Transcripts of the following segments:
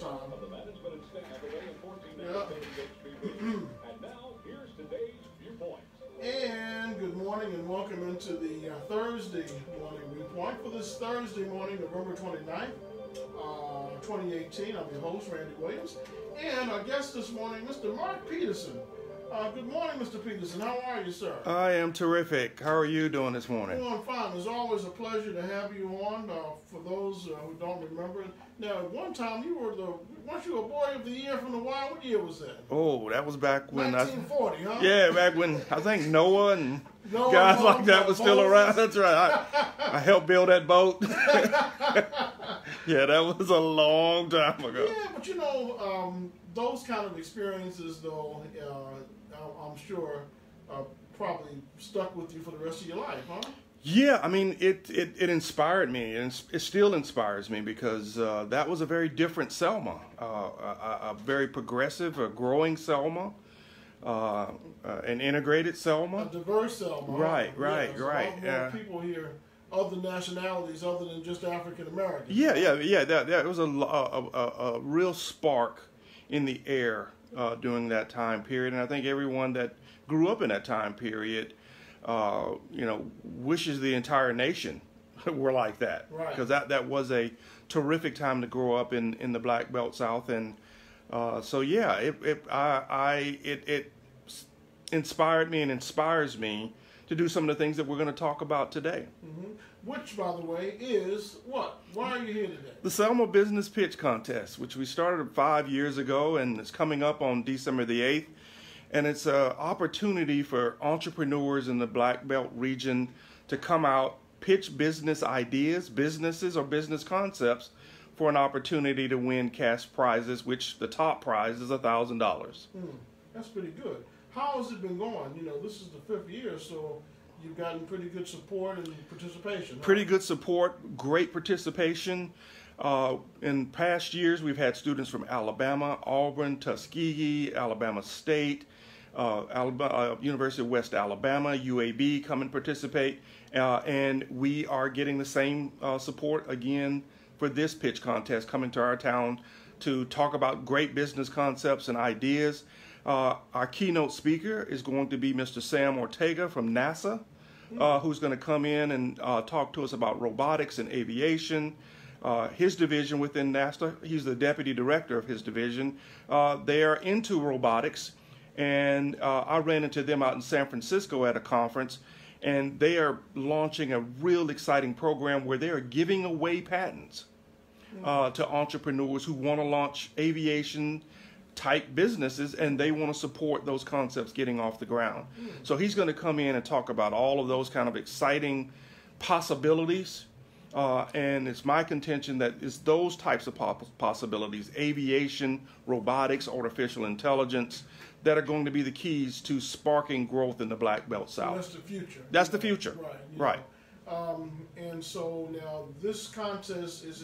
time. Yeah. And now, here's today's viewpoint. And good morning and welcome into the Thursday morning viewpoint for this Thursday morning, November 29th, 2018. I'm your host, Randy Williams, and our guest this morning, Mr. Mark Peterson. Good morning, Mr. Peterson. How are you, sir? I am terrific. How are you doing this morning? Doing fine. It's always a pleasure to have you on. For those who don't remember, now at one time weren't you a boy of the year from the Wild? What year was that? Oh, that was back when 1940, huh? Yeah, back when I think Noah and guys like that were still around. That's right. I helped build that boat. Yeah, that was a long time ago. Yeah, but you know, those kind of experiences, though, I'm sure probably stuck with you for the rest of your life, huh? Yeah, I mean, it inspired me, and it still inspires me because that was a very different Selma, a very progressive, a growing Selma, an integrated Selma. A diverse Selma. Right. A lot more people here, other nationalities, other than just African Americans. Yeah. That was a real spark in the air during that time period, and I think everyone that grew up in that time period, wishes the entire nation were like that. Right. Because that was a terrific time to grow up in the Black Belt South, and so yeah, it inspired me and inspires me to do some of the things that we're going to talk about today. Mm-hmm. Which, by the way, is what? Why are you here today? The selma-business-pitch-contest, which we started 5 years ago, and it's coming up on December the 8th. And it's an opportunity for entrepreneurs in the Black Belt region to come out, pitch business ideas, businesses, or business concepts for an opportunity to win cash prizes, which the top prize is $1,000. That's pretty good. How has it been going? You know, this is the 5th year, so you've gotten pretty good support and participation. Huh? Pretty good support, great participation. In past years, we've had students from Alabama, Auburn, Tuskegee, Alabama State, University of West Alabama, UAB come and participate. And we are getting the same support again for this pitch contest, coming to our town to talk about great business concepts and ideas. Our keynote speaker is going to be Mr. Sam Ortega from NASA, who's going to come in and talk to us about robotics and aviation. His division within NASA, he's the deputy director of his division. They are into robotics, and I ran into them out in San Francisco at a conference, and they are launching a real exciting program where they are giving away patents to entrepreneurs who want to launch aviation type businesses, and they want to support those concepts getting off the ground. So he's going to come in and talk about all of those kind of exciting possibilities. And it's my contention that it's those types of possibilities, aviation, robotics, artificial intelligence, that are going to be the keys to sparking growth in the Black Belt South. So that's the future. That's the future. Right. And so now this contest, is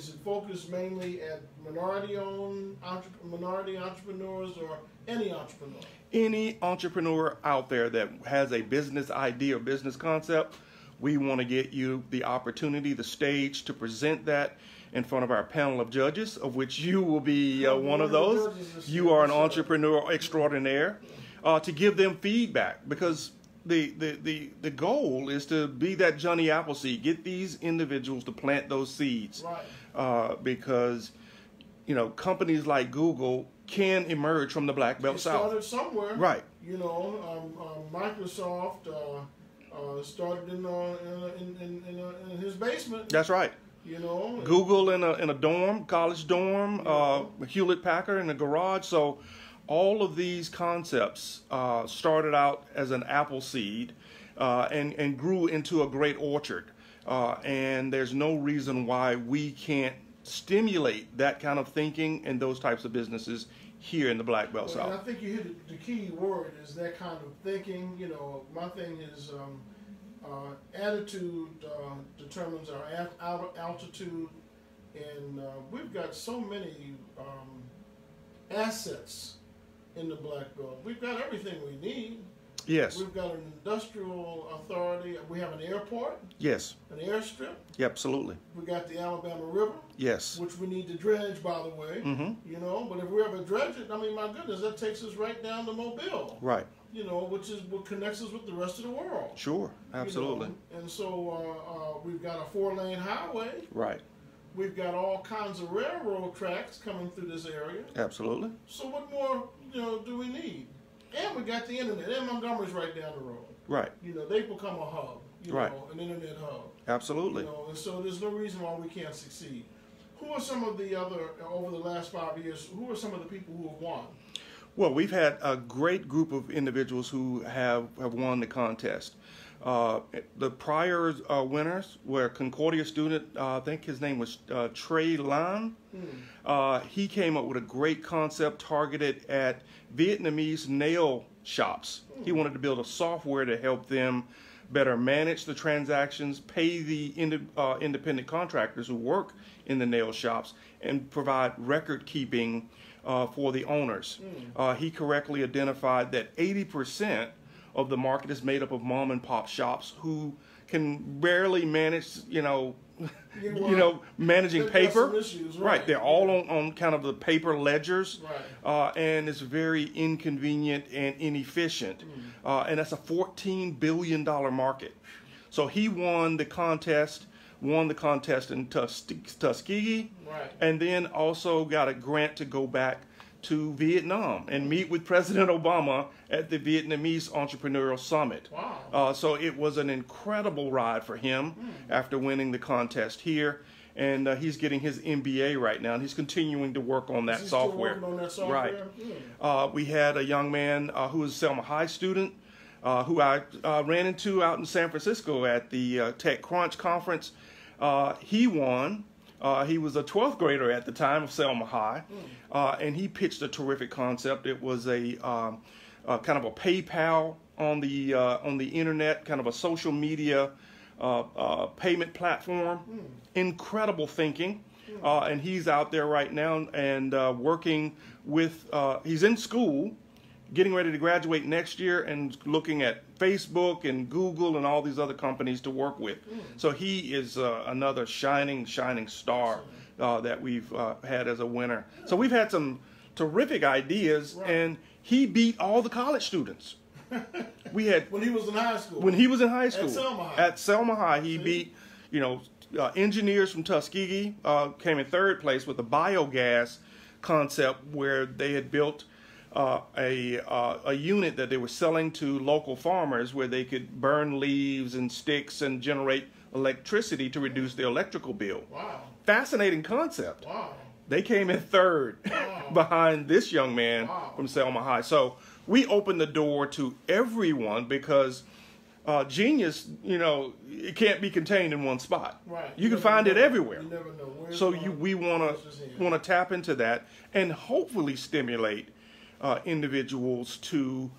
it focused mainly at minority-owned, minority entrepreneurs, or any entrepreneur? Any entrepreneur out there that has a business idea or business concept, we want to get you the opportunity, the stage to present that in front of our panel of judges, of which you will be one of those. You are an entrepreneur extraordinaire, to give them feedback, because the goal is to be that Johnny Appleseed, get these individuals to plant those seeds. Right. Because, companies like Google can emerge from the Black Belt South. Started somewhere. Right. Microsoft started in his basement. That's right. Google in a dorm, college dorm, Hewlett Packard in a garage. So all of these concepts started out as an apple seed and grew into a great orchard. And there's no reason why we can't stimulate that kind of thinking and those types of businesses here in the Black Belt South. And I think you hit the key word is that kind of thinking. My thing is attitude determines our altitude, and we've got so many assets in the Black Belt. We've got everything we need. Yes. We've got an industrial authority. We have an airport. Yes. An airstrip. Yeah, absolutely. We got the Alabama River. Yes. Which we need to dredge, by the way. You know, but if we ever dredge it, I mean, my goodness, that takes us right down to Mobile. Right. You know, which is what connects us with the rest of the world. Sure. Absolutely. You know? And so we've got a 4-lane highway. Right. We've got all kinds of railroad tracks coming through this area. Absolutely. So what more, you know, do we need? And we got the internet. And Montgomery's right down the road. Right. You know, they've become a hub. You Right. know, an internet hub. Absolutely. You know, and so there's no reason why we can't succeed. Who are some of the other, over the last 5 years, who are some of the people who have won? Well, we've had a great group of individuals who have won the contest. The prior winners were a Concordia student, I think his name was Trey Lan. He came up with a great concept targeted at Vietnamese nail shops. He wanted to build a software to help them better manage the transactions, pay the independent contractors who work in the nail shops, and provide record keeping for the owners. He correctly identified that 80% of the market is made up of mom and pop shops who can barely manage, managing paper. Issues, right. They're all on kind of the paper ledgers, right. And it's very inconvenient and inefficient. And that's a $14 billion market. So he won the contest in Tuskegee, right. and then also got a grant to go back to Vietnam and meet with President Obama at the Vietnamese Entrepreneurial Summit. Wow. So it was an incredible ride for him after winning the contest here. And he's getting his MBA right now, and he's continuing to work on that software. Still working on that software? Right. We had a young man who was a Selma High student who I ran into out in San Francisco at the TechCrunch conference. He won. He was a 12th grader at the time of Selma High, and he pitched a terrific concept. It was a kind of a PayPal on the internet, kind of a social media payment platform. Incredible thinking, and he's out there right now and working with. He's in school, getting ready to graduate next year, and looking at Facebook and Google and all these other companies to work with. So he is another shining star that we've had as a winner. So we've had some terrific ideas, right. And he beat all the college students. We had when he was in high school. When he was in high school. At Selma High. At Selma High, he beat, engineers from Tuskegee, came in third place with a biogas concept where they had built a unit that they were selling to local farmers where they could burn leaves and sticks and generate electricity to reduce their electrical bill. Wow. Fascinating concept. Wow. They came in third behind this young man from Selma High. So we opened the door to everyone because genius, it can't be contained in one spot. Right. You can find it everywhere. You never know. So we want to tap into that and hopefully stimulate individuals to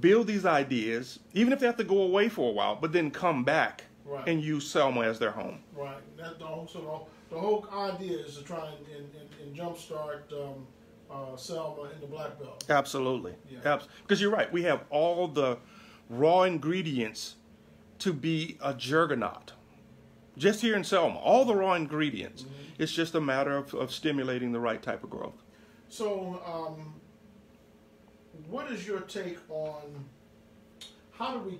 build these ideas, even if they have to go away for a while, but then come back and use Selma as their home. Right. That's the whole idea is to try and jumpstart Selma in the Black Belt. Absolutely. Yeah. Because you're right. We have all the raw ingredients to be a juggernaut. Just here in Selma, all the raw ingredients. It's just a matter of stimulating the right type of growth. So, what is your take on how do we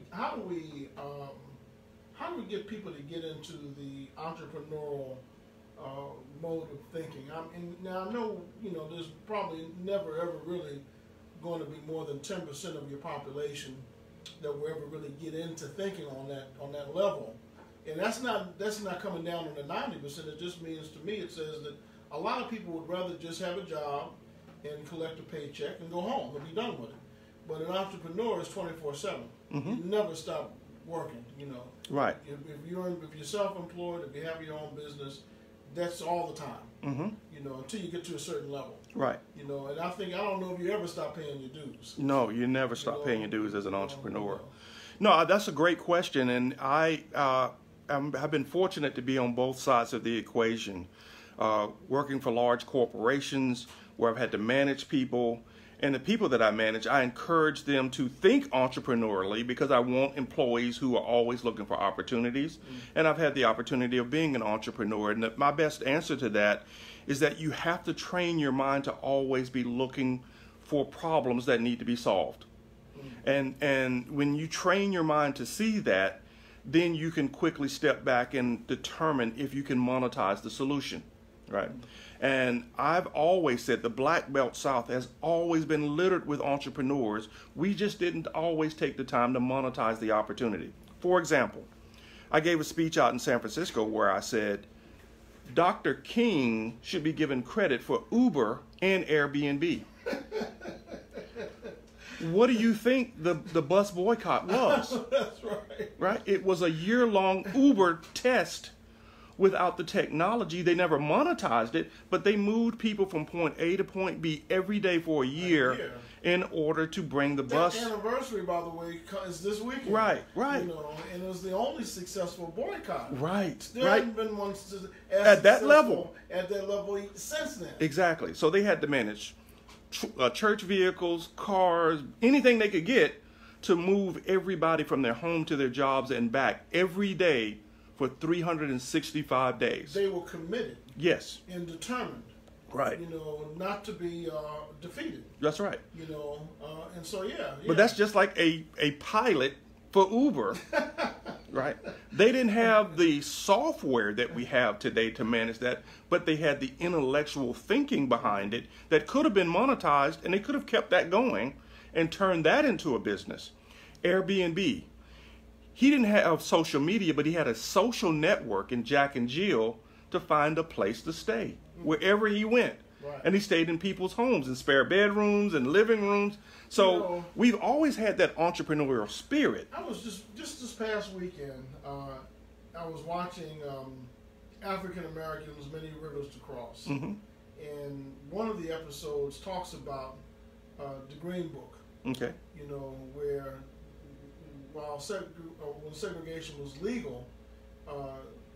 get people to get into the entrepreneurial mode of thinking? Now I know there's probably never ever really going to be more than 10% of your population that will ever really get into thinking on that level, and that's not coming down on the 90%. It just means, to me, it says that a lot of people would rather just have a job and collect a paycheck and go home and be done with it. But an entrepreneur is 24/7. You never stop working. Right. If you're self-employed, if you have your own business, that's all the time. Until you get to a certain level. Right. And I don't know if you ever stop paying your dues. No, you never stop paying your dues as an entrepreneur. No, that's a great question, and I've been fortunate to be on both sides of the equation, working for large corporations where I've had to manage people and the people that I manage, I encourage them to think entrepreneurially because I want employees who are always looking for opportunities. And I've had the opportunity of being an entrepreneur. And my best answer to that is that you have to train your mind to always be looking for problems that need to be solved. And when you train your mind to see that, then you can quickly step back and determine if you can monetize the solution, right? And I've always said the Black Belt South has always been littered with entrepreneurs. We just didn't always take the time to monetize the opportunity. For example, I gave a speech out in San Francisco where I said, Dr. King should be given credit for Uber and Airbnb. What do you think the bus boycott was? That's right. Right? It was a year-long Uber test without the technology. They never monetized it, but they moved people from point A to point B every day for a year in order to bring the bus. That anniversary, by the way, is this weekend. Right, right. You know, and it was the only successful boycott. Right, There right. hasn't been one At that level. At that level since then. Exactly. So they had to manage church vehicles, cars, anything they could get to move everybody from their home to their jobs and back every day for 365 days. They were committed. Yes. And determined. Right. You know, not to be defeated. That's right. You know, and so yeah. But that's just like a pilot for Uber, right? They didn't have the software that we have today to manage that, but they had the intellectual thinking behind it that could have been monetized, and they could have kept that going and turned that into a business. Airbnb, he didn't have social media, but he had a social network in Jack and Jill to find a place to stay wherever he went. Right. And he stayed in people's homes, in spare bedrooms and living rooms. So You know, we've always had that entrepreneurial spirit. I was just this past weekend, I was watching African Americans, Many Rivers to Cross. Mm-hmm. And one of the episodes talks about the Green Book, Okay. you know, where while when segregation was legal,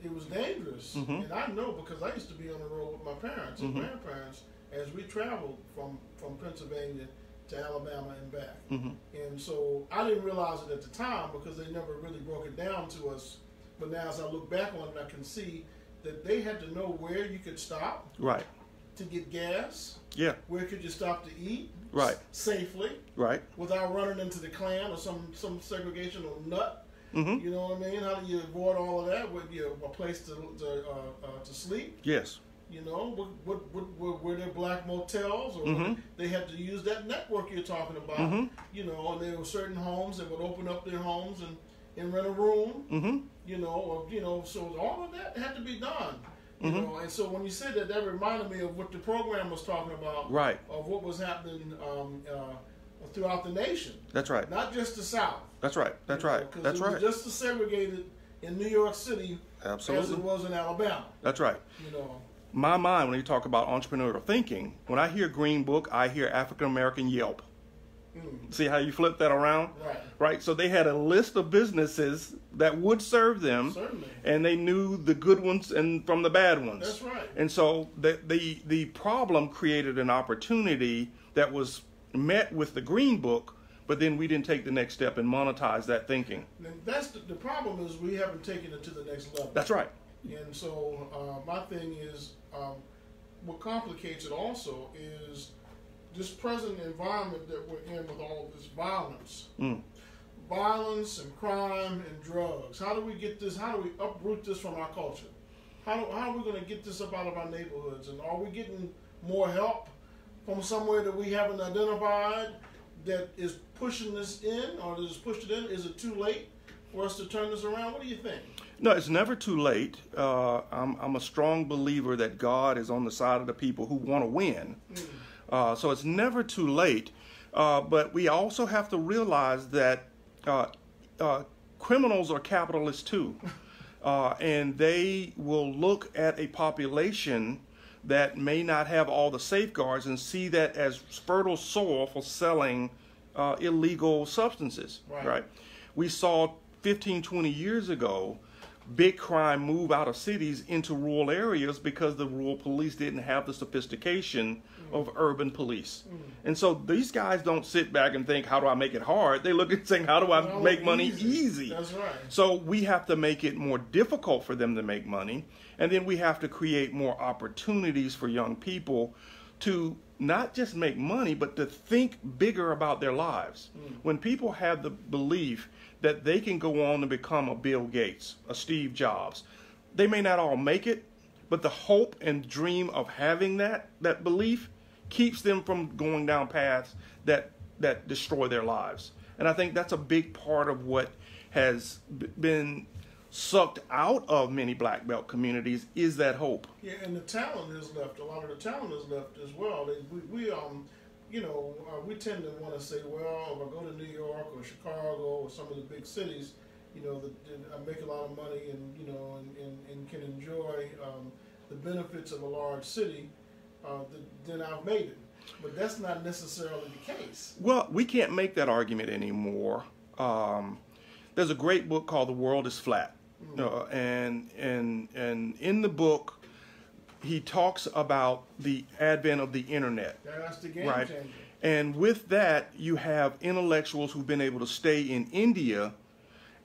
it was dangerous. Mm-hmm. And I know because I used to be on the road with my parents and Mhm. grandparents as we traveled from Pennsylvania to Alabama and back. Mm-hmm. And so I didn't realize it at the time because they never really broke it down to us. But now as I look back on it, I can see that they had to know where you could stop Right. to get gas, Yeah. where could you stop to eat Right. safely Right. without running into the Klan or some segregational nut. Mm-hmm. You know what I mean? How do you avoid all of that? With a place to sleep? Yes. You know, were there black motels, or Mhm. they had to use that network you're talking about? Mhm. You know, and there were certain homes that would open up their homes and rent a room. Mm-hmm. You know, so all of that had to be done. You Mhm. know, and so when you said that, that reminded me of what the program was talking about. Right. Of what was happening throughout the nation, That's right. not just the South. That's right. That's right. Because That's it was right. just as segregated in New York City as it Absolutely. was in Alabama. That's right. You know. My mind, when you talk about entrepreneurial thinking, when I hear Green Book, I hear African American Yelp. See how you flip that around? Right. Right. So they had a list of businesses that would serve them, Certainly. and they knew the good ones and from the bad ones. That's right. And so the problem created an opportunity that was met with the Green Book, but then we didn't take the next step and monetize that thinking. And that's the problem is we haven't taken it to the next level. That's right. And so my thing is, what complicates it also is this present environment that we're in with all of this violence. Violence and crime and drugs. How do we get this, how do we uproot this from our culture? How are we going to get this up out of our neighborhoods? And are we getting more help from somewhere that we haven't identified that is pushing this in, or that has pushed it in? Is it too late for us to turn this around? What do you think? No, it's never too late. I'm a strong believer that God is on the side of the people who want to win. So it's never too late. But we also have to realize that criminals are capitalists too. And they will look at a population that may not have all the safeguards and see that as fertile soil for selling illegal substances. Right. We saw 15, 20 years ago big crime move out of cities into rural areas because the rural police didn't have the sophistication of urban police. And so these guys don't sit back and think, how do I make it hard? They look at saying, how do I make money easy? That's right. So we have to make it more difficult for them to make money. And then we have to create more opportunities for young people to not just make money, but to think bigger about their lives. When people have the belief that they can go on to become a Bill Gates, a Steve Jobs, they may not all make it, but the hope and dream of having that belief keeps them from going down paths that destroy their lives. And I think that's a big part of what has been sucked out of many black belt communities is that hope. Yeah, and the talent is left. A lot of the talent is left as well. We tend to want to say, well, if I go to New York or Chicago or some of the big cities, I make a lot of money and can enjoy the benefits of a large city, then I've made it. But that's not necessarily the case. Well, we can't make that argument anymore. There's a great book called The World is Flat. And in the book, he talks about the advent of the internet. That's the game right? changer. And with that, you have intellectuals who've been able to stay in India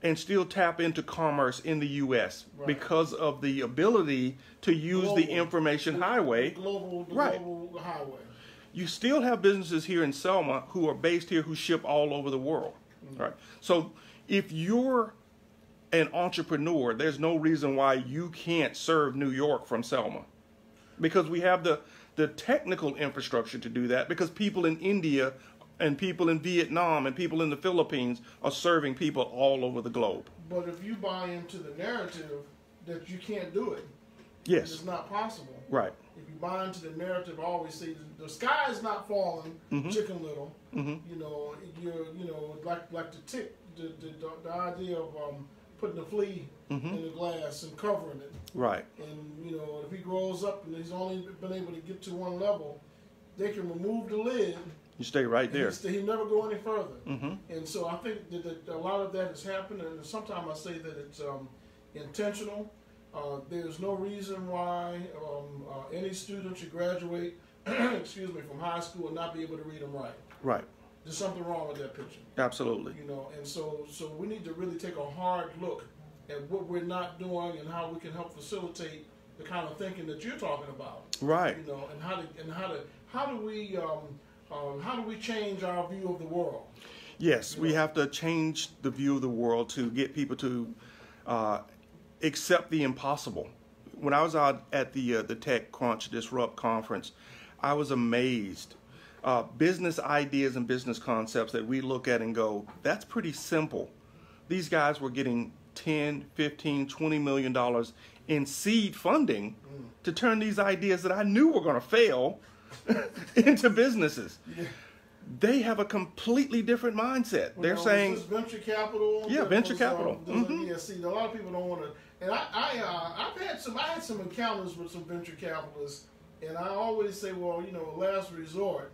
and still tap into commerce in the U.S. Right. because of the ability to use the information highway. The global highway. You still have businesses here in Selma who are based here who ship all over the world. Right? So if you're an entrepreneur, there's no reason why you can't serve New York from Selma, because we have the technical infrastructure to do that, because people in India and people in Vietnam and people in the Philippines are serving people all over the globe. But if you buy into the narrative that you can't do it, yes, it's not possible. Right. If you buy into the narrative, I always say the sky is not falling, Chicken Little. Like the tick, the idea of putting a flea in the glass and covering it. Right. And if he grows up and he's only been able to get to one level, they can remove the lid. You stay right there. He never go any further. And so I think that a lot of that has happened, and sometimes I say that it's intentional. There's no reason why any student should graduate, from high school and not be able to read and write. Right. There's something wrong with that picture. Absolutely. And so we need to really take a hard look at what we're not doing and how we can help facilitate the kind of thinking that you're talking about. Right. And how do we change our view of the world? Yes, we have to change the view of the world to get people to accept the impossible. When I was out at the TechCrunch Disrupt conference, I was amazed. Business ideas and business concepts that we look at and go, that's pretty simple. These guys were getting $10, $15, $20 million in seed funding to turn these ideas that I knew were going to fail into businesses. Yeah. They have a completely different mindset. They're saying venture capital. Yeah, venture capital. Yeah, see, a lot of people don't want to. And I had some encounters with some venture capitalists, and I always say, well, last resort,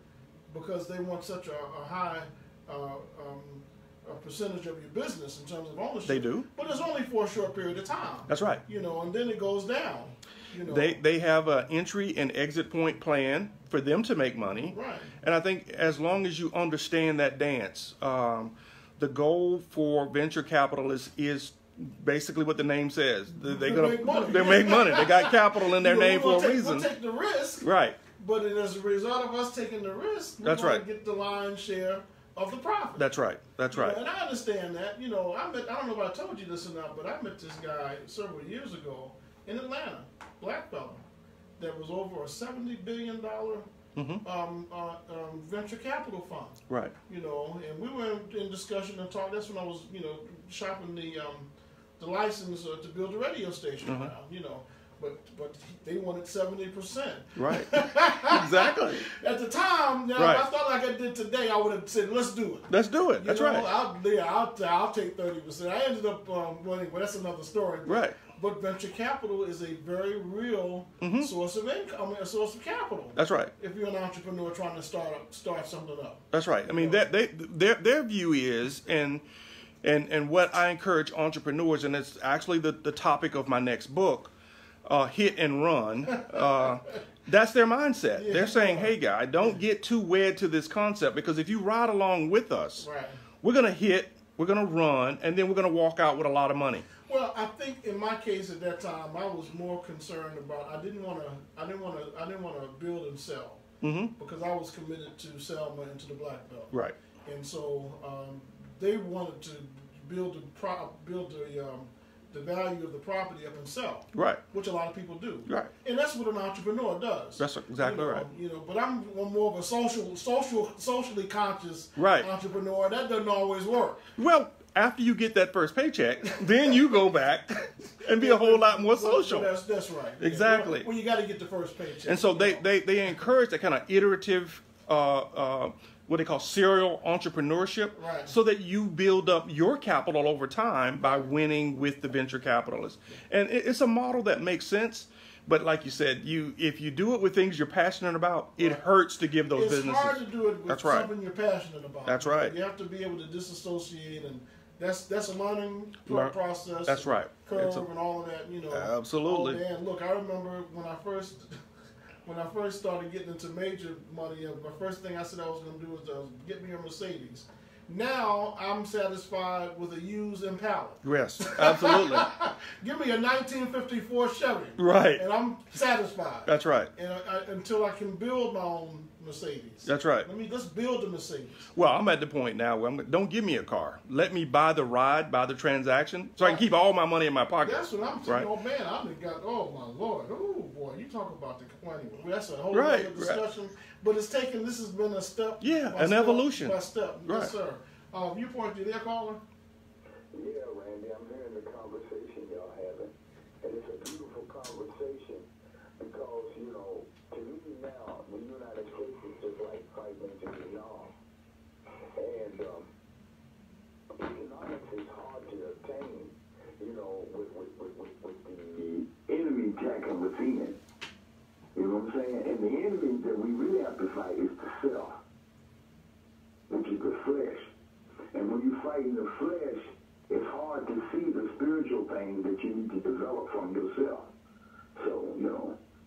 because they want such a high percentage of your business in terms of ownership. They do, but it's only for a short period of time. That's right. And then it goes down. They have an entry and exit point plan for them to make money. Right. And I think as long as you understand that dance, the goal for venture capitalists is basically what the name says. They make money. They got capital in their name for a reason. We'll take the risk. Right. But as a result of us taking the risk, we're going to get the lion's share of the profit. That's right. That's right. And I understand that. I don't know if I told you this or not, but I met this guy several years ago in Atlanta, black fellow, that was over a $70 billion venture capital fund. Right. And we were in discussion and talk. That's when I was, shopping the license to build a radio station around, But they wanted 70%. Right. Exactly. At the time, if I thought like I did today, I would have said, "Let's do it." Let's do it. That's right. I'll take 30%. I ended up winning, but that's another story. Right. But venture capital is a very real source of income, a source of capital. That's right. If you're an entrepreneur trying to start something up. That's right. I mean, their view is, and And what I encourage entrepreneurs, and it's actually the topic of my next book, Hit and Run, that's their mindset. Yeah. They're saying, hey, guy, don't get too wed to this concept, because if you ride along with us, Right. we're going to hit, we're going to run, and then we're going to walk out with a lot of money. Well, I think in my case at that time, I was more concerned about I didn't want to build and sell, because I was committed to Selma and to the Black Belt. Right. And so they wanted to build the value of the property up and sell. Right. Which a lot of people do. Right. And that's what an entrepreneur does. That's exactly right. But I'm more of a socially conscious Right. entrepreneur. That doesn't always work. Well, after you get that first paycheck, then you go back and be a whole lot more social. That's right. Exactly. Well, you got to get the first paycheck. And so they encourage that kind of iterative, what they call serial entrepreneurship, Right. so that you build up your capital over time by winning with the venture capitalists. And it's a model that makes sense. But like you said, if you do it with things you're passionate about, it hurts to give those businesses. It's hard to do it with something you're passionate about. That's right. You have to be able to disassociate, and that's a learning process. That's right. Curve and all of that. Absolutely. Oh man, look, I remember when I first started getting into major money, the first thing I said I was going to do was get me a Mercedes. Now I'm satisfied with a used Impala. Yes, absolutely. Give me a 1954 Chevy. Right. And I'm satisfied. That's right. And until I can build my own Mercedes. That's right. Let's build a Mercedes. Well, I'm at the point now where don't give me a car. Let me buy the ride, buy the transaction, so I can keep all my money in my pocket. That's what I'm saying. Right. Oh man, I've got. Oh my Lord. Oh boy, you talk about the money. That's a whole Right, other discussion. Right. But it's taken. This has been a step. Yeah, an evolution. By step. Right. Yes, sir. Viewpoint, you there, caller? Yeah, Randy, I'm hearing the conversation y'all having, and it's a beautiful conversation because, to me now, the United States is just like fighting into Vietnam, and economics is hard to obtain, with the enemy attacking within. You know what I'm saying? And the enemy that we really have to fight is the self, which is the flesh. And when you fight in the flesh, it's hard to see the spiritual things that you need to develop from yourself. So,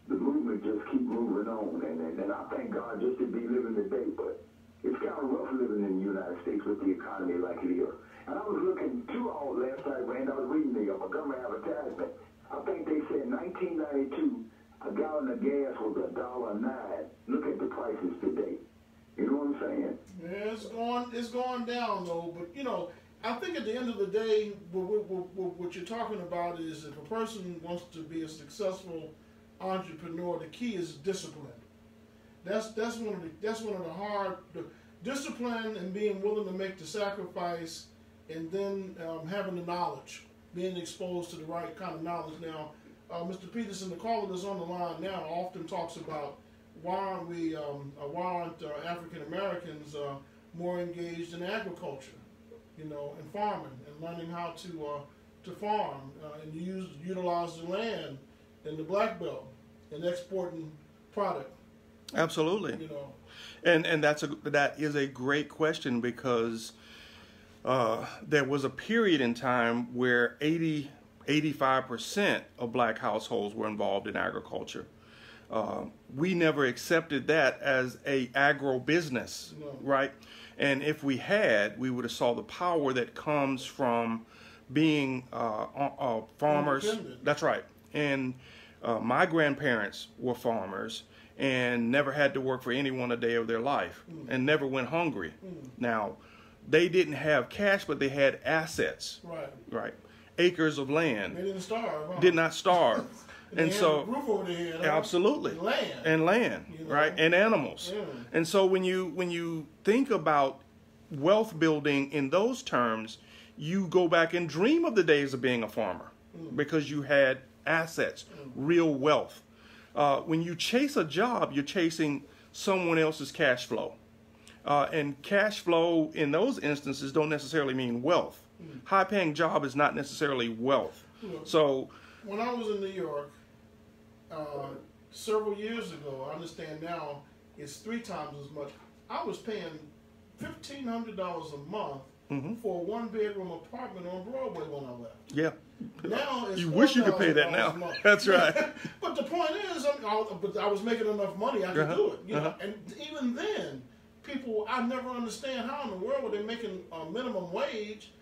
the movement just keep moving on. And I thank God just to be living today. But it's kind of rough living in the United States with the economy like it is. And I was looking last night, Randy, I was reading the Montgomery advertisement. I think they said 1992, a gallon of gas was $1.09. Look at the prices today. You know what I'm saying? Yeah, it's going down though. But I think at the end of the day, what you're talking about is if a person wants to be a successful entrepreneur, the key is discipline. That's one of the hard discipline, and being willing to make the sacrifice, and then having the knowledge, being exposed to the right kind of knowledge. Now, Mr. Peterson, the caller that's on the line now, often talks about why aren't African Americans more engaged in agriculture, and farming, and learning how to farm and utilize the land in the Black Belt and exporting product. Absolutely. And that is a great question, because there was a period in time where 85% of black households were involved in agriculture. We never accepted that as a agro-business, right? And if we had, we would have saw the power that comes from being farmers. That's right. And my grandparents were farmers and never had to work for anyone a day of their life, and never went hungry. Now, they didn't have cash, but they had assets. Right. Acres of land. They didn't starve. Huh? Did not starve. And so, roof over their head, absolutely, and land, right, and animals. Yeah. And so when you think about wealth building in those terms, you go back and dream of the days of being a farmer, because you had assets, real wealth. When you chase a job, you're chasing someone else's cash flow, and cash flow in those instances don't necessarily mean wealth. High-paying job is not necessarily wealth. So when I was in New York, several years ago, I understand now it's 3 times as much. I was paying $1,500 a month for a one-bedroom apartment on Broadway when I left. Yeah. Now it's You wish you could pay that now. That's right. But the point is, I was making enough money, I could do it. You know? And even then, people, I never understand how in the world were they making a minimum wage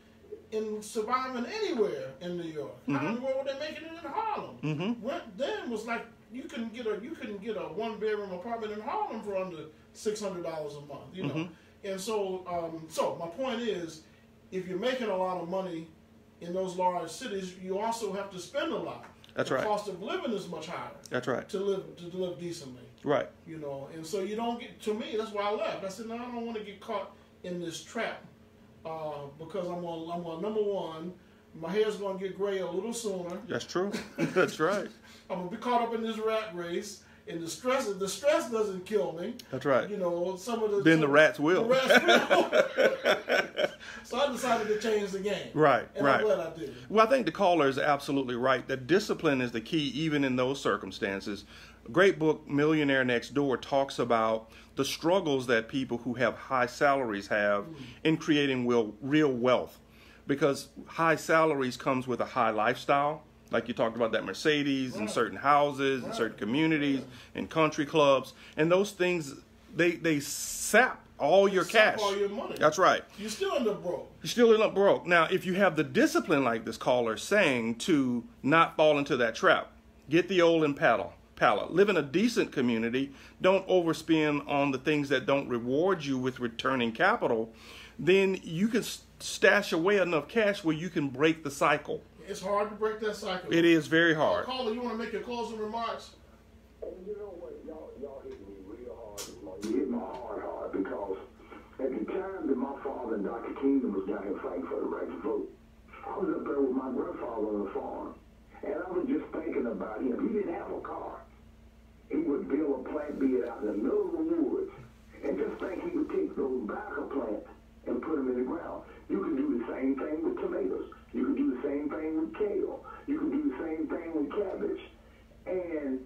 in surviving anywhere in New York. How in the world were they making it in Harlem? Rent then was like you couldn't get a one-bedroom apartment in Harlem for under $600 a month. You know, and so so my point is, if you're making a lot of money in those large cities, you also have to spend a lot. That's the right. The cost of living is much higher. That's right. To live decently. Right. You know, and so you don't get. To me, that's why I left. I said, no, I don't want to get caught in this trap because I'm on number one. My hair's going to get gray a little sooner. That's true. That's right. I'm going to be caught up in this rat race. And the stress doesn't kill me. That's right. You know, the rats will. The rats will. So I decided to change the game. Right, and right. I'm glad I did. Well, I think the caller is absolutely right. That discipline is the key, even in those circumstances. A great book, Millionaire Next Door, talks about the struggles that people who have high salaries have in creating real wealth. Because high salaries comes with a high lifestyle. Like you talked about that Mercedes and certain houses and certain communities and country clubs. And those things, they sap all your cash. All your money. That's right. You still end up broke. You still end up broke. Now, if you have the discipline like this caller saying to not fall into that trap, get the old Impala. Live in a decent community. Don't overspend on the things that don't reward you with returning capital. Then you can stash away enough cash where you can break the cycle. It's hard to break that cycle. It is very hard. Caller, you want to make your closing remarks? And you know what, y'all hit me real hard this morning. You hit my heart hard because at the time that my father and Dr. Kingdom was down here fighting for the right to vote, I was up there with my grandfather on the farm, and I was just thinking about him. He didn't have a car. He would build a plant bed out in the middle of the woods, and just think he would take those backer plants and put them in the ground. You can do the same thing with tomatoes. You can do the same thing with kale. You can do the same thing with cabbage. And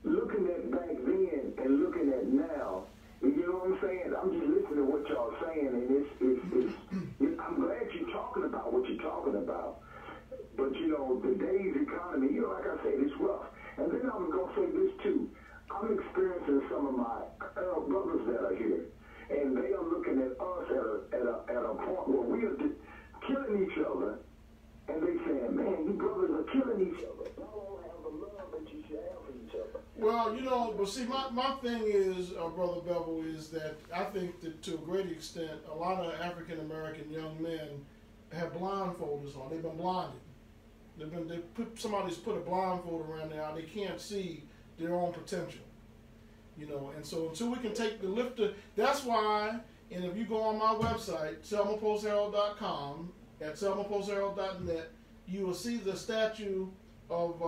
looking at back then and looking at now, you know what I'm saying? I'm just listening to what y'all saying, and I'm glad you're talking about what you're talking about. But, you know, today's economy, you know, like I said, it's rough. And then I'm going to say this, too. I'm experiencing some of my brothers that are here, and they are looking at us at a point where we are killing each other, and they saying, man, you brothers are killing each other. Y'all don't have the love that you should have for each other. Well, you know, but see, my thing is, Brother Bevel, is that I think that to a great extent, a lot of African-American young men have blindfolders on. They've been blinded. Somebody's put a blindfold around their eye. They can't see their own potential. You know, and so until we can take the lifter, that's why, and if you go on my website, selma-postherald.com, at selma-postherald.net, you will see the statue of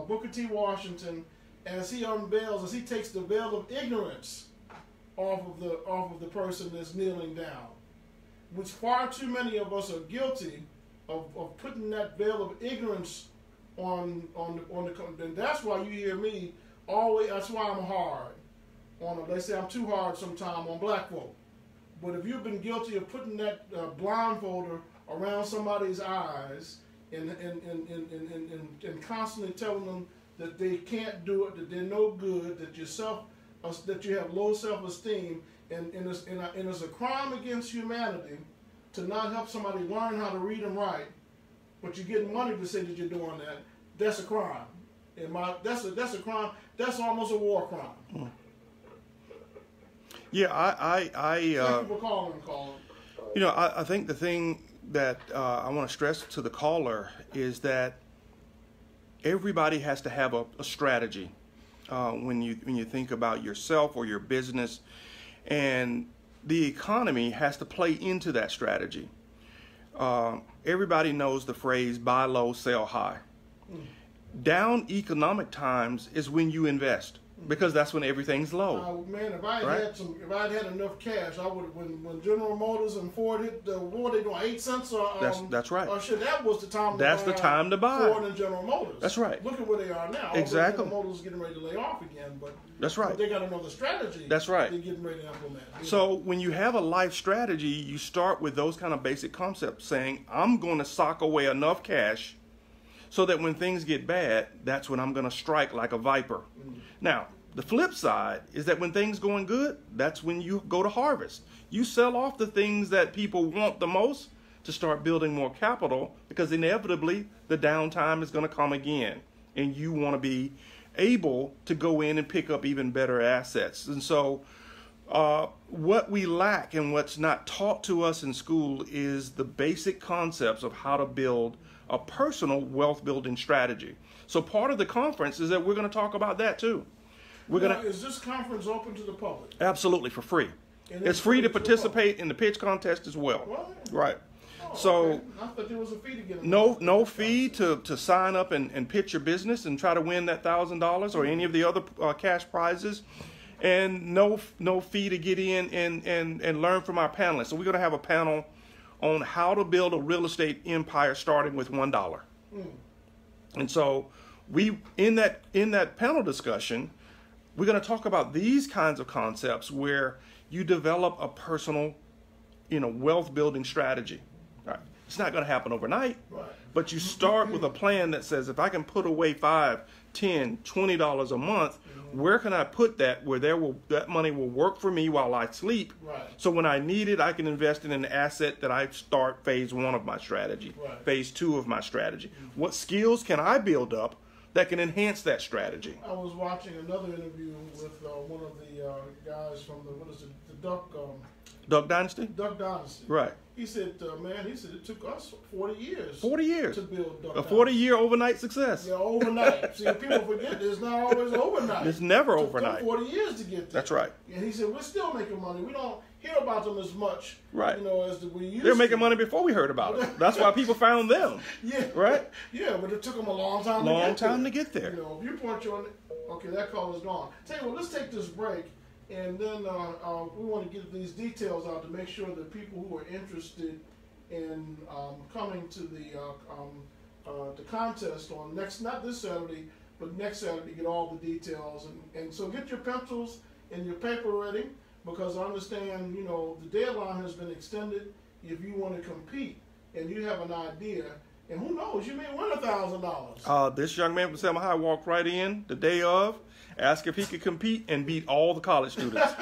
Booker T. Washington as he unveils, as he takes the veil of ignorance off of the person that's kneeling down, which far too many of us are guilty of putting that veil of ignorance on the, and that's why you hear me always, that's why I'm hard on them. They say I'm too hard sometimes on black folk. But if you've been guilty of putting that blindfolder around somebody's eyes and constantly telling them that they can't do it, that they're no good, that you have low self-esteem, and it's a crime against humanity to not help somebody learn how to read and write, but you're getting money to say that you're doing that. That's a crime. That's a crime. That's almost a war crime. Yeah, I Thank you for calling. You know, I think the thing that I want to stress to the caller is that everybody has to have a strategy when you think about yourself or your business, and the economy has to play into that strategy. Everybody knows the phrase buy low, sell high. Down economic times is when you invest. because that's when everything's low. Man, if I Right? if I had enough cash, I would. When General Motors and Ford hit what were they doing, 8 cents or That's right. Or shit, that was the time. That's the time to buy. Ford and General Motors. That's right. Look at where they are now. Exactly. General Motors is getting ready to lay off again, but That's right. But they got another strategy. That's right. They're getting ready to implement. So when you have a life strategy, you start with those kind of basic concepts, saying, I'm going to sock away enough cash so that when things get bad, that's when I'm going to strike like a viper. Now, the flip side is that when things going good, that's when you go to harvest. You sell off the things that people want the most to start building more capital, because inevitably the downtime is going to come again, and you want to be able to go in and pick up even better assets. And so what we lack and what's not taught to us in school is the basic concepts of how to build a personal wealth building strategy. So part of the conference is that we're going to talk about that too. Is this conference open to the public? Absolutely, for free. And It's free to participate in the pitch contest as well. What? Right. Oh, So okay. I thought there was a fee to get in. no fee to sign up and pitch your business and try to win that $1,000 or any of the other cash prizes, and no fee to get in and learn from our panelists. So we're going to have a panel on how to build a real estate empire starting with $1. And so we in that panel discussion, we're going to talk about these kinds of concepts where you develop a personal, wealth building strategy. All right. It's not going to happen overnight, Right. but you start with a plan that says, if I can put away $5, $10, $20 a month, where can I put that where that money will work for me while I sleep? Right. So when I need it, I can invest in an asset that I start phase 1 of my strategy, Right. phase 2 of my strategy. What skills can I build up that can enhance that strategy? I was watching another interview with one of the guys from the Duck Dynasty? Duck Dynasty. Right. He said, it took us 40 years. 40 years. To build Duck A Dynasty. 40-year overnight success. Yeah, overnight. See, people forget it's not always overnight. It's never It took overnight. them 40 years to get there. That's right. And he said, we're still making money. We don't hear about them as much, Right. as we used They're to. making money before we heard about it. That's why people found them. Yeah. Right? Yeah, but it took them a long time to get there. Viewpoint you on it. Okay, that call is gone. Tell you what, let's take this break, and then we want to get these details out to make sure that people who are interested in coming to the contest on not this Saturday, but next Saturday, get all the details. And so get your pencils and your paper ready, because I understand, the deadline has been extended. If you want to compete and you have an idea, and who knows, you may win $1,000. This young man from Selma High walked right in the day of, asked if he could compete and beat all the college students.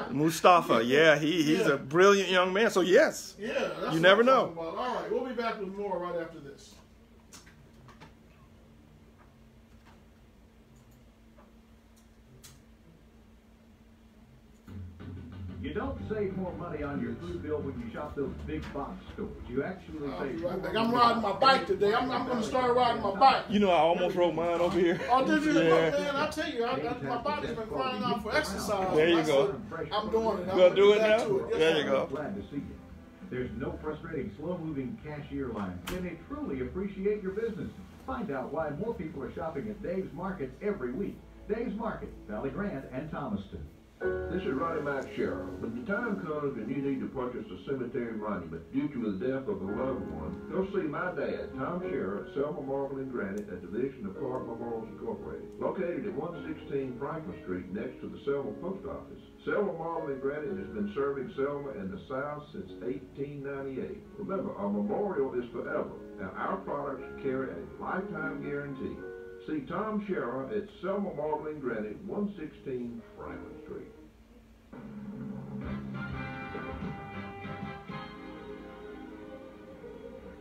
Mustafa, he's a brilliant young man. So yes, Yeah, that's you what never I'm know. talking about. All right, we'll be back with more right after this. You don't save more money on your food bill when you shop those big box stores. You actually I'll be save right more back. I'm money. riding my bike today. I'm going to start riding my bike. I almost wrote mine over here. Oh, did you? Yeah. Look, man, I tell you, my body's been crying out for exercise. There you I go. said, I'm doing it. I'm Gonna do get it back now? to it. Yes, There sir. you go. Glad to see you. There's no frustrating, slow-moving cashier line, and they truly appreciate your business. Find out why more people are shopping at Dave's Market every week. Dave's Market, Valley Grande, and Thomaston. This is Ronnie Mac Sheriff. When the time comes and you need to purchase a cemetery monument due to the death of a loved one, go see my dad, Tom Sheriff, at Selma Marble and Granite, a division of Clark Memorials Incorporated, located at 116 Franklin Street next to the Selma Post Office. Selma Marble and Granite has been serving Selma and the South since 1898. Remember, a memorial is forever, and our products carry a lifetime guarantee. See Tom Sheriff at Selma Marble and Granite, 116 Franklin Street.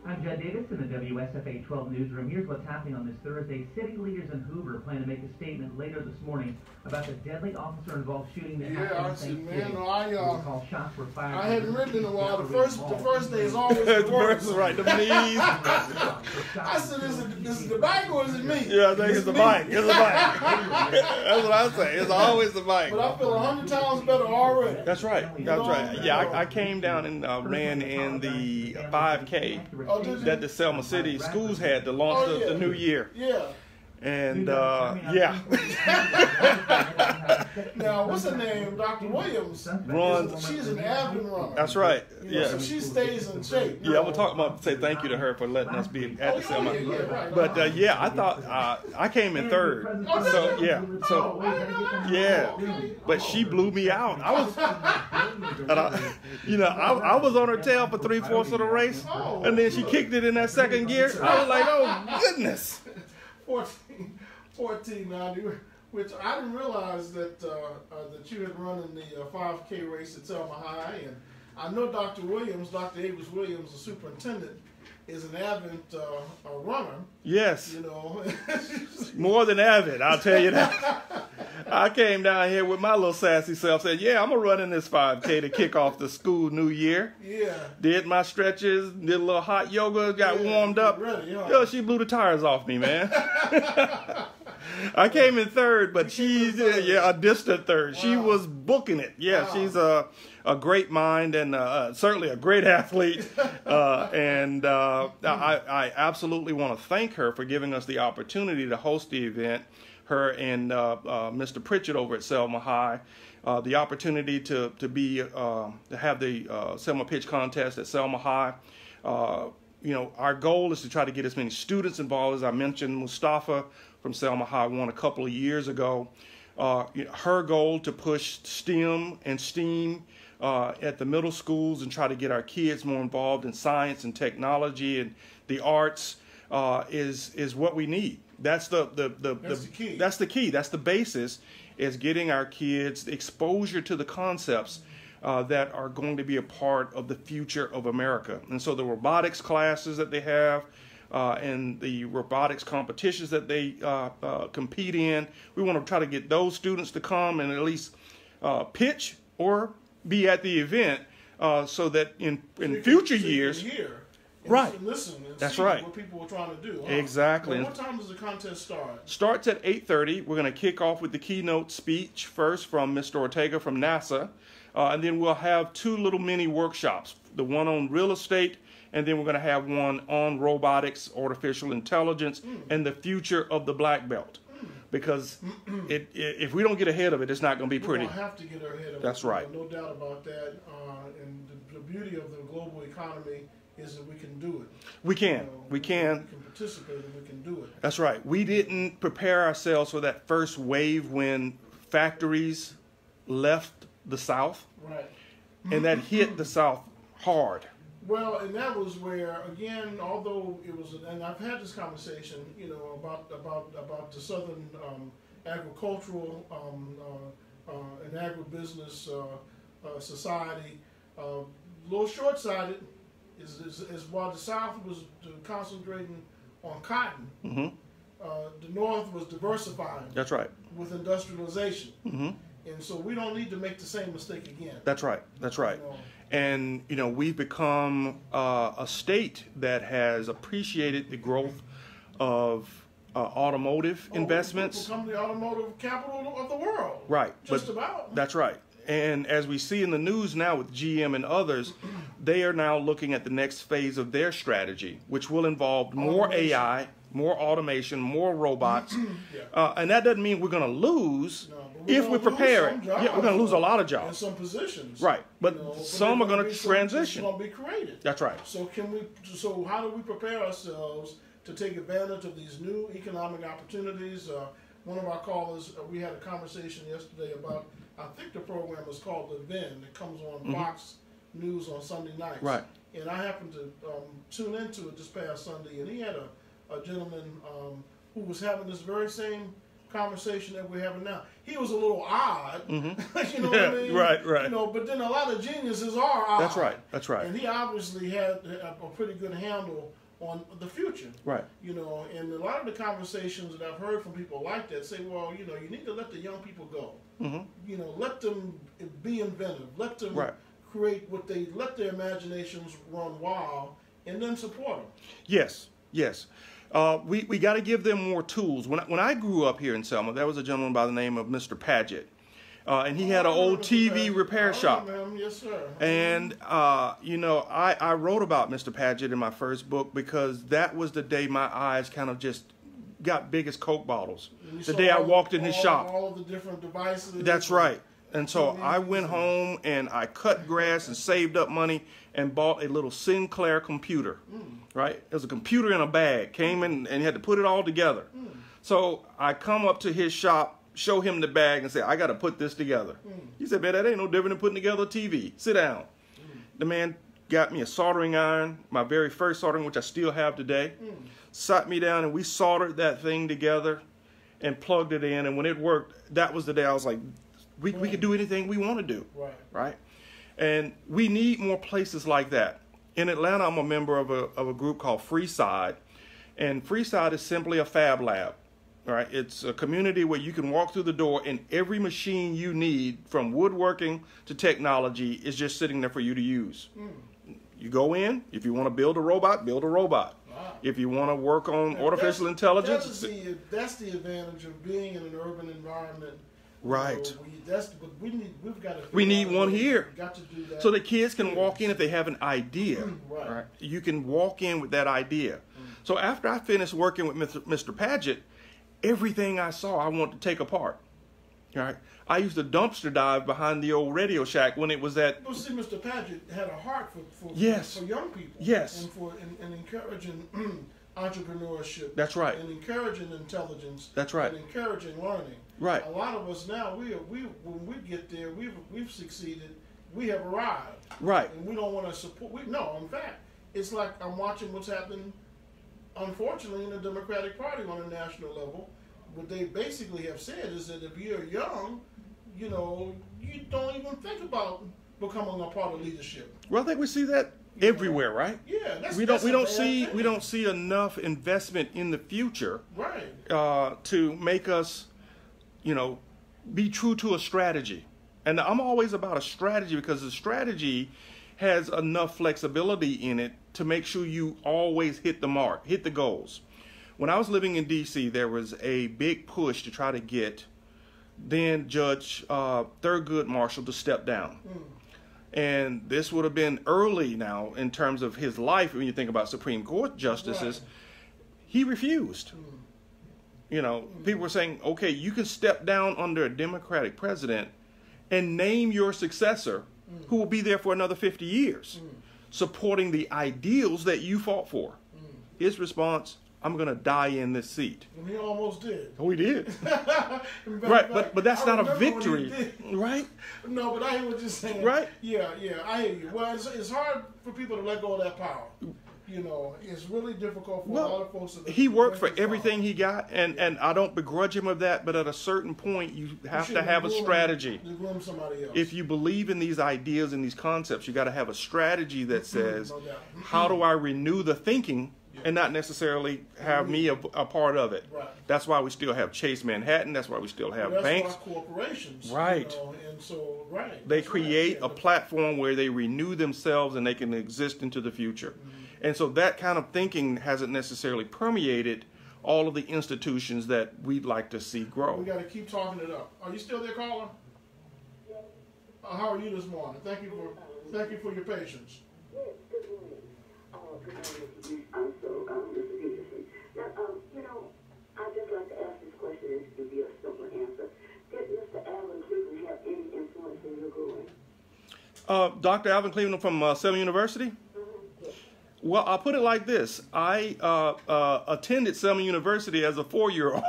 I'm Judd Davis in the WSFA 12 newsroom. Here's what's happening on this Thursday. City leaders in Hoover plan to make a statement later this morning about the deadly officer-involved shooting that happened in St. City. Shots were fired. I hadn't written in a while. The first day is always the The worst. first, right, the knees. I said, is it the bike or is it me? Yeah, I think it's the bike. It's the bike. That's what I say. It's always the bike. But I feel 100 times better already. That's right. That's right. Yeah, I came down and ran in the 5K Oh, did you? that the Selma City schools had to launch Oh, yeah. the new year. Yeah. And Now, what's her name? Dr. Williams. She's an avid runner. That's right. Yeah. So she stays in shape. Yeah, I'm gonna say thank you to her for letting us be at the Selma. But I thought I came in third. So but she blew me out. I was on her tail for 3/4 of the race, and then she kicked it in that second gear. I was like, oh goodness. 1490, which I didn't realize that you had run in the 5K race at Selma High, and I know Dr. Avis Williams, the superintendent, is an avid runner. Yes. You know, more than avid, I'll tell you that. I came down here with my little sassy self, said, "Yeah, I'm gonna run in this 5K to kick off the school new year." Yeah. Did my stretches, did a little hot yoga, got warmed up. Ready, huh? Yo, she blew the tires off me, man. I came in third, but she's a distant third. Wow. She was booking it. Yeah, wow. She's a great mind and certainly a great athlete. I absolutely want to thank her for giving us the opportunity to host the event. Her and Mr. Pritchett over at Selma High, the opportunity to have the Selma Pitch Contest at Selma High. Our goal is to try to get as many students involved. As I mentioned, Mustafa from Selma High won a couple of years ago. Her goal to push STEM and STEAM at the middle schools and try to get our kids more involved in science and technology and the arts is what we need. That's the key. That's the key. That's the basis, is getting our kids exposure to the concepts that are going to be a part of the future of America. And so the robotics classes that they have and the robotics competitions that they compete in, we want to try to get those students to come and at least pitch or be at the event so that in future years... Right. Listen and That's see right. what people were trying to do. Huh? Exactly. Well, what time does the contest start? Starts at 8:30. We're going to kick off with the keynote speech first from Mr. Ortega from NASA. And then we'll have two little mini workshops, the one on real estate, and then we're going to have one on robotics, artificial intelligence, and the future of the black belt. Because if we don't get ahead of it, it's not going to be pretty. We're going to have to get ahead of it. That's right. No doubt about that. And the beauty of the global economy is that we can do it. We can. We can. We can participate and we can do it. That's right. We didn't prepare ourselves for that first wave when factories left the South. Right. And that hit the South hard. Well, and that was where, again, although it was, and I've had this conversation, about the Southern agricultural and agribusiness society, a little short-sighted. Is while the South was concentrating on cotton, the North was diversifying. That's right. With industrialization. And so we don't need to make the same mistake again. That's right. That's right. And, we've become a state that has appreciated the growth of automotive investments. We've become the automotive capital of the world. Right. Just about. That's right. And as we see in the news now with GM and others, they are now looking at the next phase of their strategy, which will involve more AI, more automation, more robots. And that doesn't mean we're going to lose if we prepare it. Yeah, we're going to lose a lot of jobs. In some positions. Right. But some are going to transition. Going to be created. That's right. So how do we prepare ourselves to take advantage of these new economic opportunities? One of our callers, we had a conversation yesterday about, I think the program is called The Vin. It comes on Fox News on Sunday nights. Right. And I happened to tune into it this past Sunday, and he had a gentleman who was having this very same conversation that we're having now. He was a little odd, you know what I mean? Right. But then a lot of geniuses are odd. That's right. And he obviously had a pretty good handle on the future. Right. And a lot of the conversations that I've heard from people like that say, well, you need to let the young people go. Let them be inventive. Let them create let their imaginations run wild, and then support them. Yes. We got to give them more tools. When I grew up here in Selma, there was a gentleman by the name of Mr. Paget. And he had an old TV repair shop. Yes, sir. And, I wrote about Mr. Paget in my first book because that was the day my eyes kind of just got biggest Coke bottles. The day I walked in his shop. All of the different devices. That's right. And so I went home and I cut grass and saved up money and bought a little Sinclair computer, right? It was a computer in a bag, came in and you had to put it all together. So I come up to his shop, show him the bag and say, I got to put this together. He said, man, that ain't no different than putting together a TV. Sit down. The man got me a soldering iron, my very first soldering, which I still have today. Sat me down and we soldered that thing together and plugged it in. And when it worked, that was the day I was like, we can do anything we want to do, right? And we need more places like that. In Atlanta, I'm a member of a group called Freeside, and Freeside is simply a fab lab, right? It's a community where you can walk through the door and every machine you need, from woodworking to technology, is just sitting there for you to use. You go in, if you want to build a robot, build a robot. If you want to work on artificial intelligence. That's the advantage of being in an urban environment. Right. We need one here. Got to do that. So the kids can walk in if they have an idea. Right. You can walk in with that idea. So after I finished working with Mr. Paget, everything I saw I wanted to take apart. Right. I used to dumpster dive behind the old Radio Shack when it was at. Well, see, Mr. Paget had a heart for young people. Yes. And for encouraging entrepreneurship. That's right. And encouraging intelligence. That's right. And encouraging learning. Right. A lot of us now, when we get there, we've succeeded. We have arrived. Right. And we don't want to support. In fact, it's like I'm watching what's happening, unfortunately, in the Democratic Party on a national level. What they basically have said is that if you're young, you don't even think about becoming a part of leadership. Well, I think we see that everywhere, right? Yeah, we don't see enough investment in the future, right? To make us, be true to a strategy. And I'm always about a strategy because the strategy has enough flexibility in it to make sure you always hit the mark, hit the goals. When I was living in D.C., there was a big push to try to get then Judge Thurgood Marshall to step down. And this would have been early now in terms of his life when you think about Supreme Court justices. Right. He refused. People were saying, okay, you can step down under a Democratic president and name your successor who will be there for another 50 years, supporting the ideals that you fought for. His response, I'm going to die in this seat. And he almost did. Oh, he did. Right, but that's not a victory, right? No, but I hear what you're saying. Right? Yeah, I hear you. Well, it's hard for people to let go of that power. It's really difficult for a lot of folks. He worked for everything he got, and I don't begrudge him of that, but at a certain point, you have to have a strategy. Somebody else. If you believe in these ideas and these concepts, you got to have a strategy that says, how do I renew the thinking and not necessarily have me a part of it. Right. That's why we still have Chase Manhattan. That's why we still have banks. That's why corporations. Right. And so, right. They create a platform where they renew themselves and they can exist into the future. And so that kind of thinking hasn't necessarily permeated all of the institutions that we'd like to see grow. We got to keep talking it up. Are you still there, caller? How are you this morning? Thank you for your patience. Yes, good morning. Good morning, Mr. Peterson. Now, I'd just like to ask this question and to give you a simple answer. Did Mr. Alvin Cleveland have any influence in your growing? Dr. Alvin Cleveland from Selma University? Yes. Well, I'll put it like this. I attended Selma University as a 4-year-old.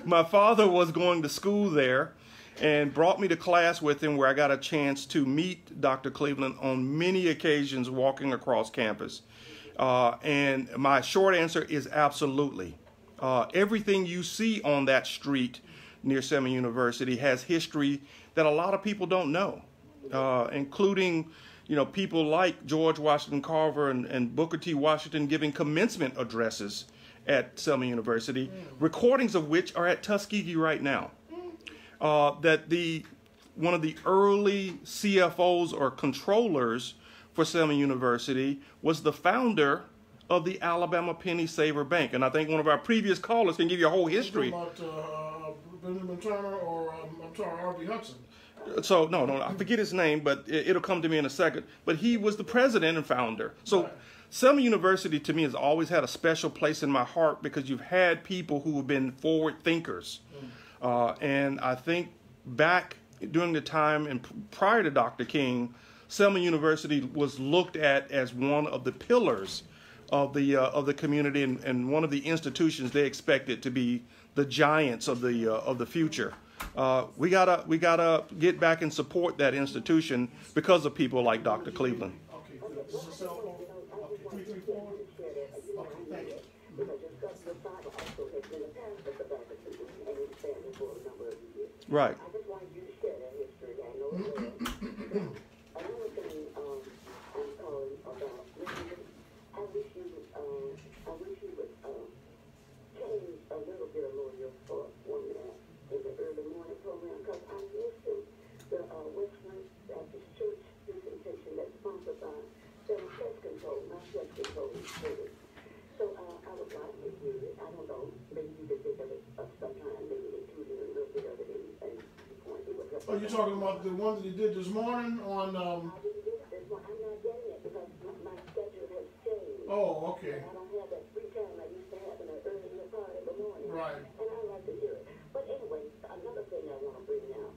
My father was going to school there and brought me to class with him where I got a chance to meet Dr. Cleveland on many occasions walking across campus. And my short answer is absolutely. Everything you see on that street near Selma University has history that a lot of people don't know, including people like George Washington Carver and Booker T. Washington giving commencement addresses at Selma University, recordings of which are at Tuskegee right now. That one of the early CFOs or controllers for Selma University was the founder of the Alabama Penny Saver Bank. And I think one of our previous callers can give you a whole history. About Benjamin Turner or R.B. Hudson. So, no, I forget his name, but it'll come to me in a second. But he was the president and founder. So, right. Selma University to me has always had a special place in my heart because you've had people who have been forward thinkers. And I think back during the time and prior to Dr. King, Selma University was looked at as one of the pillars of the community and one of the institutions they expected to be the giants of the future. We gotta get back and support that institution because of people like Dr. Cleveland. Okay, good. So, 334. Okay, thank you. Right. I just wanted you to share that history. I know another thing I'm calling about. I wish you would change a little bit of your format in the early morning program because I'm used to the Western Baptist Church presentation that's sponsored by Selma Pest Control, my pest control service. So I would like to hear it. I don't know. Maybe you could think of it sometime, maybe including a little bit of it and point it was. Oh, you're talking about the one that he did this morning on I'm not getting it because my schedule has changed. Oh, okay. And I don't have that free time I used to have in the earlier part of the morning. Right. And I like to hear it. But anyway, another thing I want to bring out,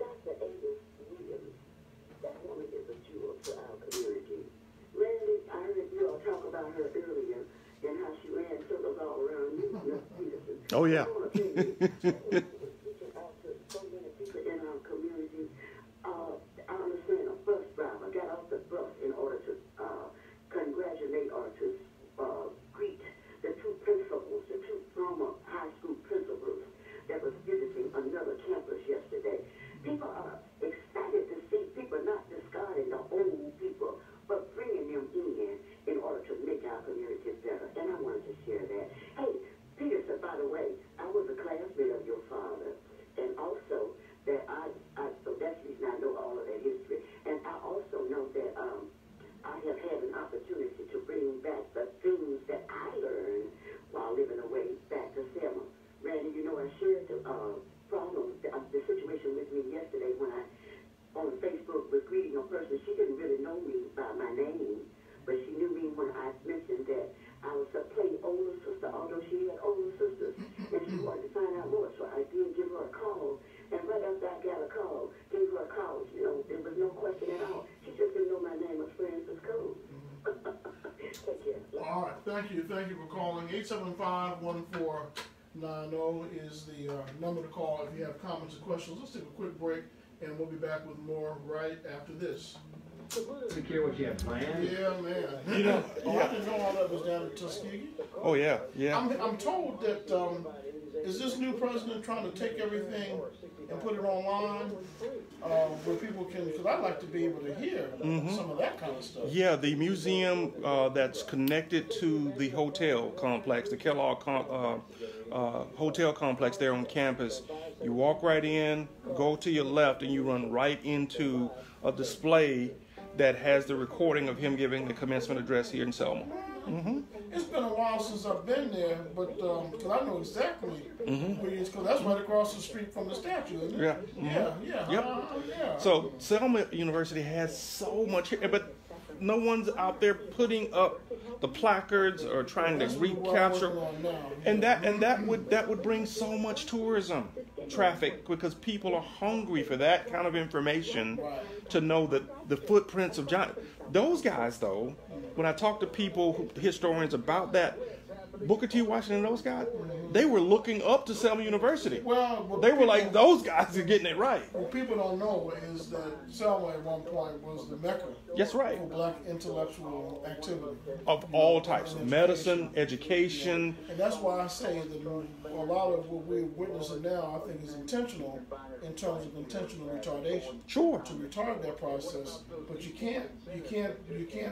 Dr. Ada Williams, that woman is a jewel to our community. Randy, I heard you all talk about her earlier and how she ran circles all around you, Miss Peterson. Oh, yeah. I want to tell you, reaching out to so many people in our community. I understand a bus driver got off the bus in order to congratulate or to greet the two principals, the two former high school principals that was visiting another campus yesterday. People are excited to see people not discarding the old people, but bringing them in order to make our community better. And I wanted to share that. Hey, Peterson, by the way, I was a classmate of your father, and also that so that's the reason I know all of that history. And I also know that I have had an opportunity to bring back the things that I learned while living away back to Selma. Randy, you know, I shared the problem, the situation with me yesterday when I, on Facebook, was greeting a person. She didn't really know me by my name, but she knew me when I mentioned that I was a plain older sister, although she had older sisters, and she wanted to find out more, so I did give her a call. And right after I got a call, gave her a call, you know, there was no question at all. She just didn't know my name was Francis Cole. Take care. All right, thank you for calling. 875-1490 is the number to call if you have comments or questions. Let's take a quick break, and we'll be back with more right after this. Take care of what you have planned. Yeah, man. You know, I didn't know all that was down in Tuskegee. Oh, yeah, yeah. I'm told that is this new president trying to take everything and put it online where people can, because I'd like to be able to hear some of that kind of stuff. Yeah, the museum that's connected to the hotel complex, the Kellogg hotel complex there on campus. You walk right in, go to your left, and you run right into a display that has the recording of him giving the commencement address here in Selma. It's been a while since I've been there, but because I know exactly where it is, because that's right across the street from the statue, isn't it? Yeah. Yeah. Yep. So Selma University has so much, but no one's out there putting up the placards or trying to recapture, and that would bring so much tourism traffic because people are hungry for that kind of information to know that the footprints of John. Those guys, though, when I talk to people, historians about that, Booker T. Washington, those guys, they were looking up to Selma University. Well, they were like, those guys are getting it right. What people don't know is that Selma at one point was the mecca That's right. for black intellectual activity. Of all types, medicine, education. And that's why I say that a lot of what we're witnessing now, I think, is intentional in terms of intentional retardation. Sure. To retard that process, but you can't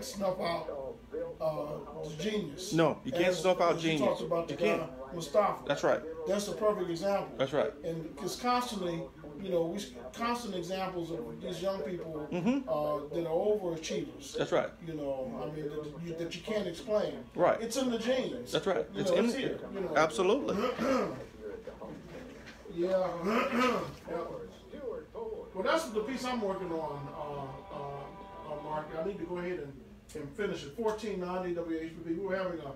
snuff out the genius. No, you can't snuff out genius. Talks about the guy, Mustafa. That's right. That's a perfect example. That's right. And because constantly, we constant examples of these young people that are overachievers. That's right. I mean, that you can't explain. Right. It's in the genes. That's right. It's here. Absolutely. Yeah. Well, that's the piece I'm working on, Mark. I need to go ahead and finish it. 1490 WHBB. We were having an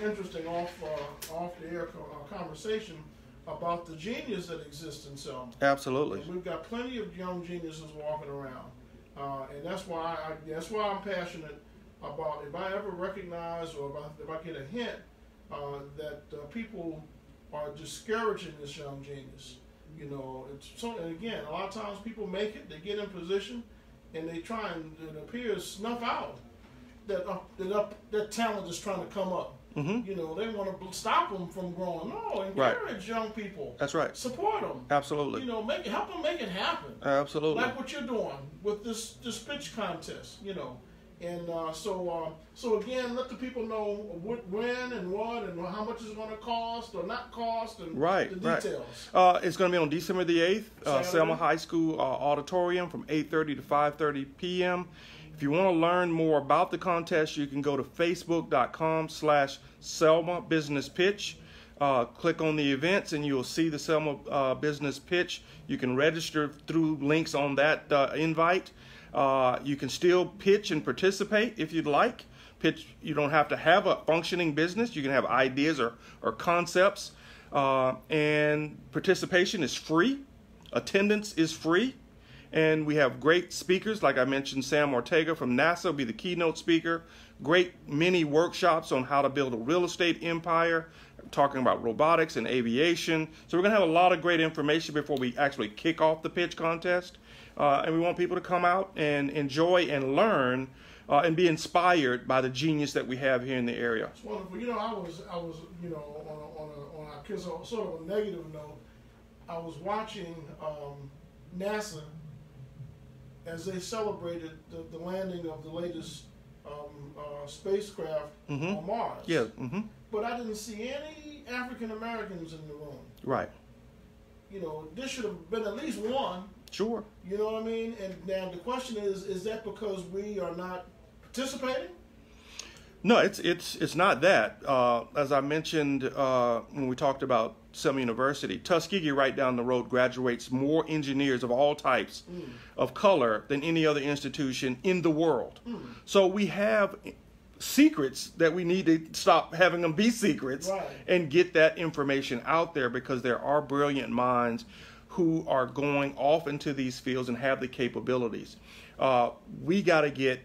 interesting off-the-air conversation about the genius that exists in Selma. Absolutely. And we've got plenty of young geniuses walking around, and that's why I'm passionate about, if I ever recognize or if I get a hint that people are discouraging this young genius. You know, and again, a lot of times people make it, they get in position, and they try and, it appears, snuff out that talent is trying to come up. You know, they want to stop them from growing. No, encourage young people. That's right. Support them. Absolutely. You know, help them make it happen. Absolutely. Like what you're doing with this pitch contest. You know, and so again, let the people know when and what and how much it's going to cost or not cost and the details. It's going to be on December the 8th, Selma High School auditorium from 8:30 to 5:30 p.m. If you want to learn more about the contest, you can go to facebook.com/selma-business-pitch. Click on the events and you'll see the Selma Business Pitch. You can register through links on that invite. You can still pitch and participate if you'd like. You don't have to have a functioning business. You can have ideas or concepts. And participation is free. Attendance is free. And we have great speakers, like I mentioned, Sam Ortega from NASA will be the keynote speaker. Great mini workshops on how to build a real estate empire, talking about robotics and aviation. So we're going to have a lot of great information before we actually kick off the pitch contest. And we want people to come out and enjoy and learn and be inspired by the genius that we have here in the area. It's wonderful. You know, I was you know, on a sort of a negative note, I was watching NASA as they celebrated the landing of the latest spacecraft on Mars. Yeah. But I didn't see any African Americans in the room. Right. You know, this should have been at least one. Sure. You know what I mean? And now the question is that because we are not participating? No, it's not that. As I mentioned when we talked about Selma University, Tuskegee right down the road graduates more engineers of all types of color than any other institution in the world. So we have secrets that we need to stop having them be secrets and get that information out there, because there are brilliant minds who are going off into these fields and have the capabilities. We got to get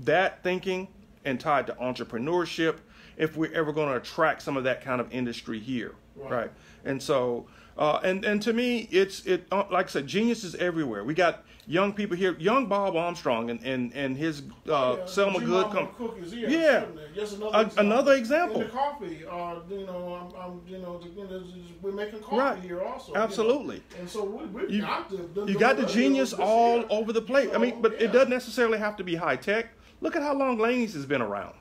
that thinking and tied to entrepreneurship if we're ever going to attract some of that kind of industry here, right? And so, and to me, like I said, genius is everywhere. We got young people here, young Bob Armstrong and his Selma Good cookies. Another example. And the coffee, you know, we're making coffee here also. Absolutely. You know? And so we you got the genius all over the place. I mean, but it doesn't necessarily have to be high tech. Look at how long Laney's has been around.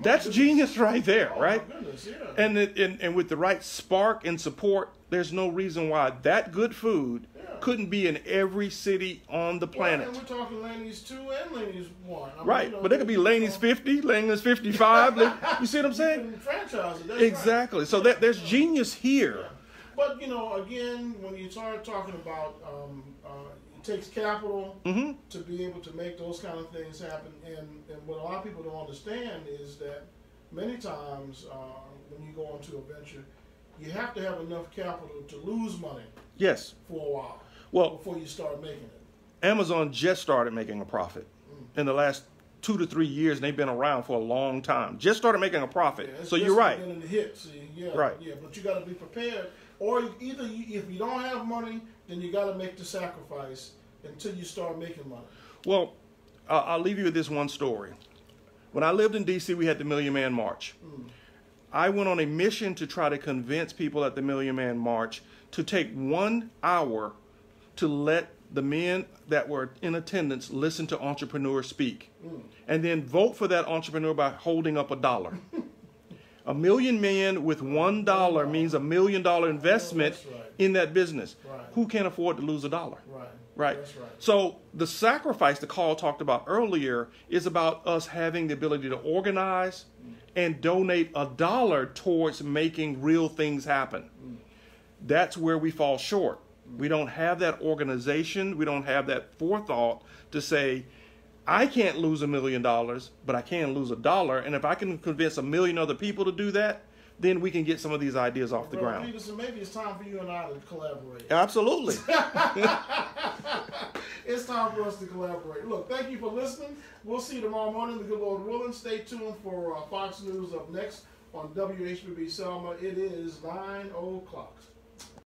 That's genius right there, right? My goodness, and with the right spark and support, there's no reason why that good food couldn't be in every city on the planet. And we're talking Laney's 2 and Laney's 1. I mean, right, but there could be Laney's 50, Laney's 55. You see what I'm saying? Franchise it. Exactly. Right. So there's genius here. Yeah. But, you know, again, when you start talking about it takes capital to be able to make those kind of things happen. And what a lot of people don't understand is that many times when you go into a venture, you have to have enough capital to lose money for a while before you start making it. Amazon just started making a profit in the last 2 to 3 years, and they've been around for a long time. Just started making a profit. So you're right. To hit, see? But you got to be prepared. Or either if you don't have money, then you got to make the sacrifice until you start making money. Well, I'll leave you with this one story. When I lived in D.C., we had the Million Man March. I went on a mission to try to convince people at the Million Man March to take 1 hour to let the men that were in attendance listen to entrepreneurs speak, and then vote for that entrepreneur by holding up $1. A million men with $1 means $1 million investment in that business. Who can't afford to lose $1? Right. That's right. So the sacrifice the call talked about earlier is about us having the ability to organize and donate $1 towards making real things happen. That's where we fall short. We don't have that organization. We don't have that forethought to say, I can't lose $1 million, but I can lose $1. And if I can convince 1 million other people to do that, then we can get some of these ideas off the ground. Peterson, maybe it's time for you and I to collaborate. Absolutely. It's time for us to collaborate. Look, thank you for listening. We'll see you tomorrow morning, the good Lord willing. Stay tuned for Fox News up next on WHBB Selma. It is 9 o'clock.